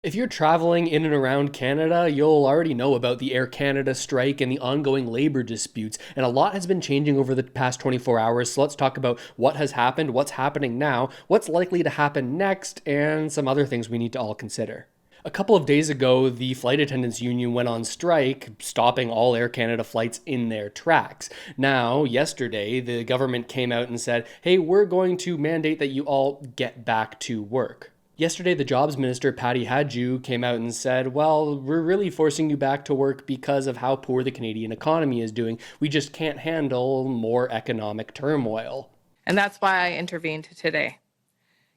If you're traveling in and around Canada, you'll already know about the Air Canada strike and the ongoing labor disputes, and a lot has been changing over the past 24 hours. So let's talk about what has happened, what's happening now, what's likely to happen next, and some other things we need to all consider. A couple of days ago, the flight attendants union went on strike, stopping all Air Canada flights in their tracks. Now, yesterday, the government came out and said, hey, we're going to mandate that you all get back to work. Yesterday, the jobs minister, Patty Hadju, came out and said, well, we're really forcing you back to work because of how poor the Canadian economy is doing. We just can't handle more economic turmoil. And that's why I intervened today.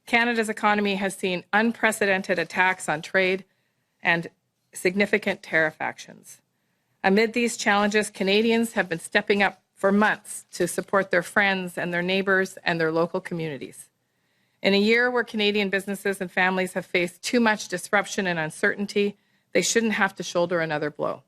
Canada's economy has seen unprecedented attacks on trade and significant tariff actions. Amid these challenges, Canadians have been stepping up for months to support their friends and their neighbors and their local communities. In a year where Canadian businesses and families have faced too much disruption and uncertainty, they shouldn't have to shoulder another blow.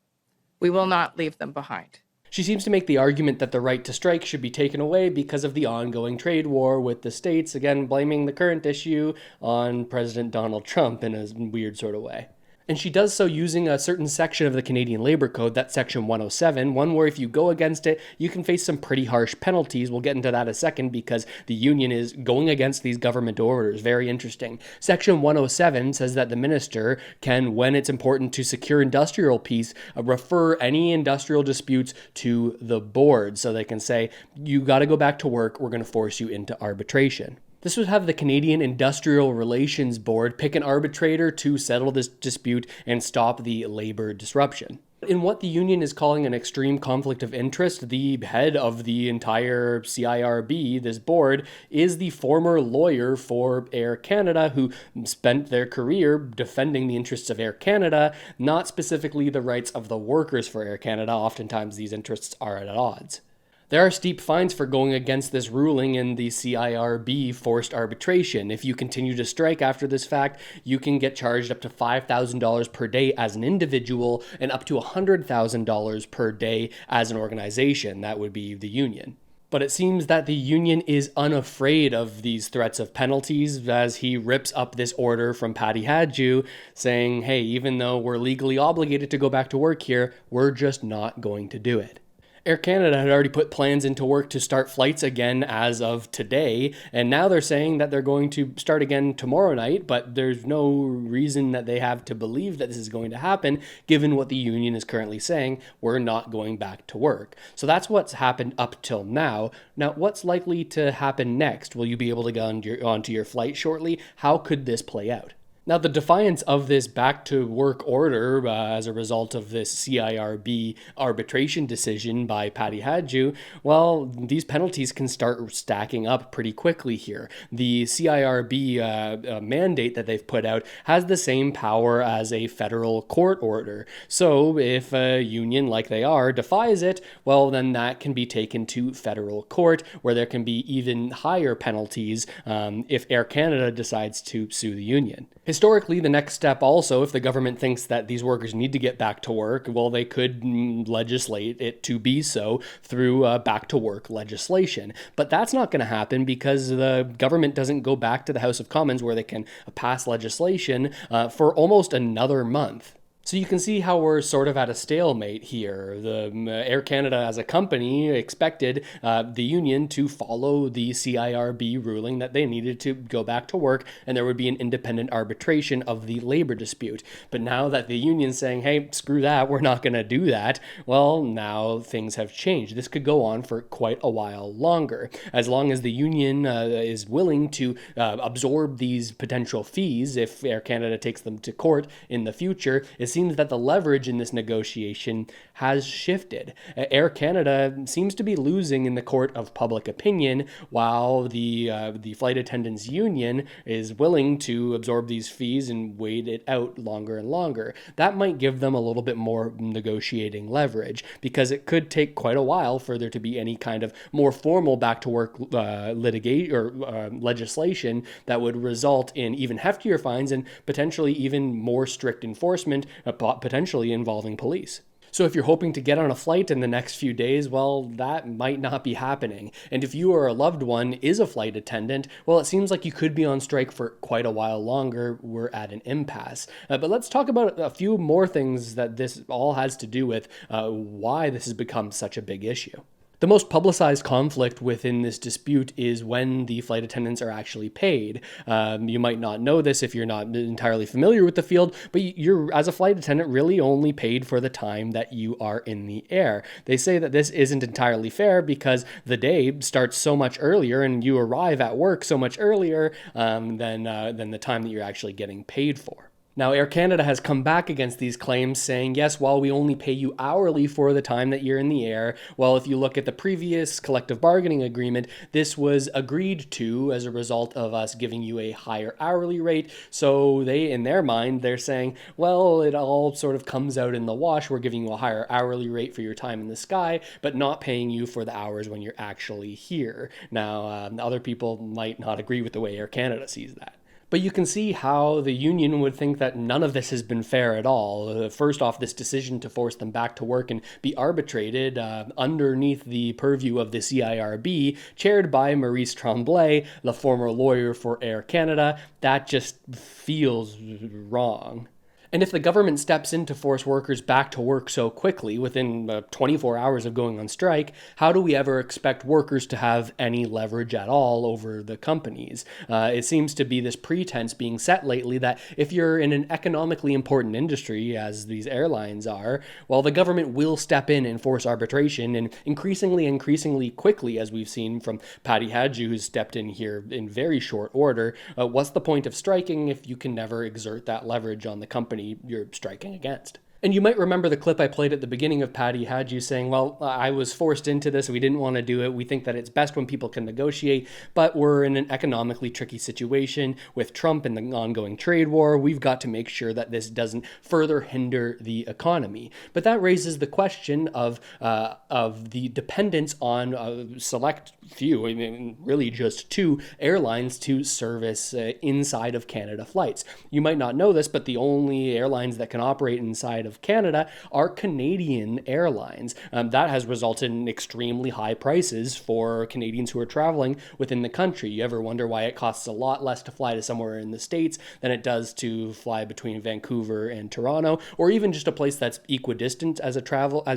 We will not leave them behind. She seems to make the argument that the right to strike should be taken away because of the ongoing trade war with the states, again blaming the current issue on President Donald Trump in a weird sort of way. And she does so using a certain section of the Canadian Labour Code, that's Section 107, one where if you go against it, you can face some pretty harsh penalties. We'll get into that in a second because the union is going against these government orders. Very interesting. Section 107 says that the minister can, when it's important to secure industrial peace, refer any industrial disputes to the board. So they can say, you got to go back to work, we're going to force you into arbitration. This would have the Canadian Industrial Relations Board pick an arbitrator to settle this dispute and stop the labor disruption. In what the union is calling an extreme conflict of interest, the head of the entire CIRB, this board, is the former lawyer for Air Canada who spent their career defending the interests of Air Canada, not specifically the rights of the workers for Air Canada. Oftentimes these interests are at odds. There are steep fines for going against this ruling in the CIRB forced arbitration. If you continue to strike after this fact, you can get charged up to $5,000 per day as an individual and up to $100,000 per day as an organization. That would be the union. But it seems that the union is unafraid of these threats of penalties as he rips up this order from Patty Hadju saying, hey, even though we're legally obligated to go back to work here, we're just not going to do it. Air Canada had already put plans into work to start flights again as of today, and now they're saying that they're going to start again tomorrow night, but there's no reason that they have to believe that this is going to happen, given what the union is currently saying, we're not going back to work. So that's what's happened up till now. Now, what's likely to happen next? Will you be able to go onto your flight shortly? How could this play out? Now, the defiance of this back-to-work order as a result of this CIRB arbitration decision by Patty Hadju, well, these penalties can start stacking up pretty quickly here. The CIRB mandate that they've put out has the same power as a federal court order. So if a union, like they are, defies it, well, then that can be taken to federal court, where there can be even higher penalties if Air Canada decides to sue the union. Historically, the next step also, if the government thinks that these workers need to get back to work, well, they could legislate it to be so through back to work legislation. But that's not going to happen because the government doesn't go back to the House of Commons where they can pass legislation for almost another month. So you can see how we're sort of at a stalemate here. The Air Canada as a company expected the union to follow the CIRB ruling that they needed to go back to work and there would be an independent arbitration of the labor dispute. But now that the union's saying, hey, screw that, we're not going to do that, well, now things have changed. This could go on for quite a while longer. As long as the union is willing to absorb these potential fees if Air Canada takes them to court in the future, it seems that the leverage in this negotiation has shifted. Air Canada seems to be losing in the court of public opinion, while the flight attendants union is willing to absorb these fees and wait it out longer and longer. That might give them a little bit more negotiating leverage, because it could take quite a while for there to be any kind of more formal back to work litigate or legislation that would result in even heftier fines and potentially even more strict enforcement, potentially involving police. So if you're hoping to get on a flight in the next few days, well, that might not be happening. And if you or a loved one is a flight attendant, well, it seems like you could be on strike for quite a while longer. We're at an impasse. But let's talk about a few more things that this all has to do with why this has become such a big issue. The most publicized conflict within this dispute is when the flight attendants are actually paid. You might not know this if you're not entirely familiar with the field, but you're, as a flight attendant, really only paid for the time that you are in the air. They say that this isn't entirely fair because the day starts so much earlier and you arrive at work so much earlier than the time that you're actually getting paid for. Now, Air Canada has come back against these claims, saying, yes, while we only pay you hourly for the time that you're in the air, well, if you look at the previous collective bargaining agreement, this was agreed to as a result of us giving you a higher hourly rate. So they, in their mind, they're saying, well, it all sort of comes out in the wash. We're giving you a higher hourly rate for your time in the sky, but not paying you for the hours when you're actually here. Now, other people might not agree with the way Air Canada sees that. But you can see how the union would think that none of this has been fair at all. First off, this decision to force them back to work and be arbitrated underneath the purview of the CIRB, chaired by Maurice Tremblay, the former lawyer for Air Canada, that just feels wrong. And if the government steps in to force workers back to work so quickly, within 24 hours of going on strike, how do we ever expect workers to have any leverage at all over the companies? It seems to be this pretense being set lately that if you're in an economically important industry, as these airlines are, well, the government will step in and force arbitration, and increasingly quickly, as we've seen from Patty Hadju, who's stepped in here in very short order. What's the point of striking if you can never exert that leverage on the company you're striking against? And you might remember the clip I played at the beginning of Patty Hadju saying, well, I was forced into this. We didn't want to do it. We think that it's best when people can negotiate, but we're in an economically tricky situation with Trump and the ongoing trade war. We've got to make sure that this doesn't further hinder the economy. But that raises the question of the dependence on a select few, I mean, really just two airlines to service inside of Canada flights. You might not know this, but the only airlines that can operate inside of Canada are Canadian airlines. That has resulted in extremely high prices for Canadians who are traveling within the country. You ever wonder why it costs a lot less to fly to somewhere in the States than it does to fly between Vancouver and Toronto, or even just a place that's equidistant as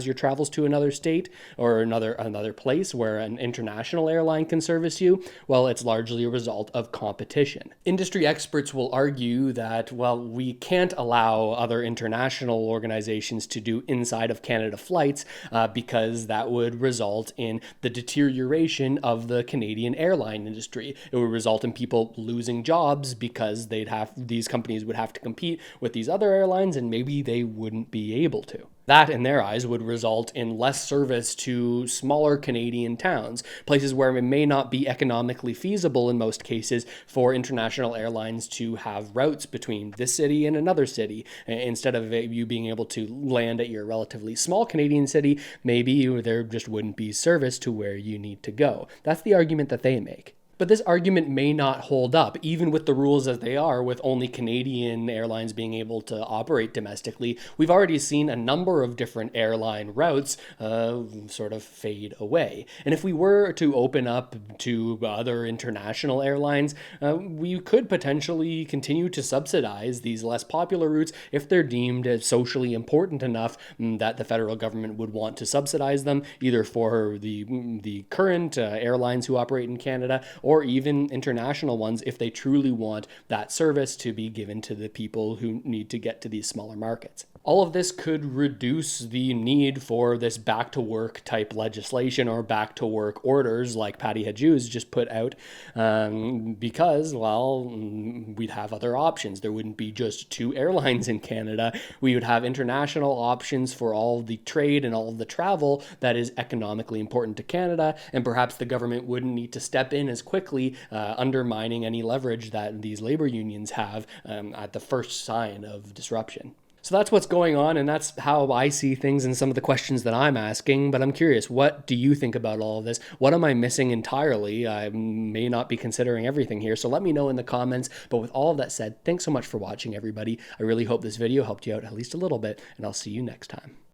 your travels to another state or another place where an international airline can service you? Well, it's largely a result of competition. Industry experts will argue that, well, we can't allow other international organizations to do inside of Canada flights because that would result in the deterioration of the Canadian airline industry. It would result in people losing jobs because these companies would have to compete with these other airlines, and maybe they wouldn't be able to. That, in their eyes, would result in less service to smaller Canadian towns, places where it may not be economically feasible in most cases for international airlines to have routes between this city and another city. Instead of you being able to land at your relatively small Canadian city, maybe there just wouldn't be service to where you need to go. That's the argument that they make. But this argument may not hold up, even with the rules as they are, with only Canadian airlines being able to operate domestically. We've already seen a number of different airline routes sort of fade away. And if we were to open up to other international airlines, we could potentially continue to subsidize these less popular routes if they're deemed as socially important enough that the federal government would want to subsidize them, either for the current airlines who operate in Canada, or even international ones if they truly want that service to be given to the people who need to get to these smaller markets. All of this could reduce the need for this back to work type legislation or back to work orders like Patty Hadju's just put out because, well, we'd have other options. There wouldn't be just two airlines in Canada. We would have international options for all the trade and all of the travel that is economically important to Canada, and perhaps the government wouldn't need to step in as quickly, undermining any leverage that these labor unions have at the first sign of disruption. So that's what's going on, and that's how I see things and some of the questions that I'm asking. But I'm curious, what do you think about all of this? What am I missing entirely? I may not be considering everything here, so let me know in the comments. But with all of that said, thanks so much for watching, everybody. I really hope this video helped you out at least a little bit, and I'll see you next time.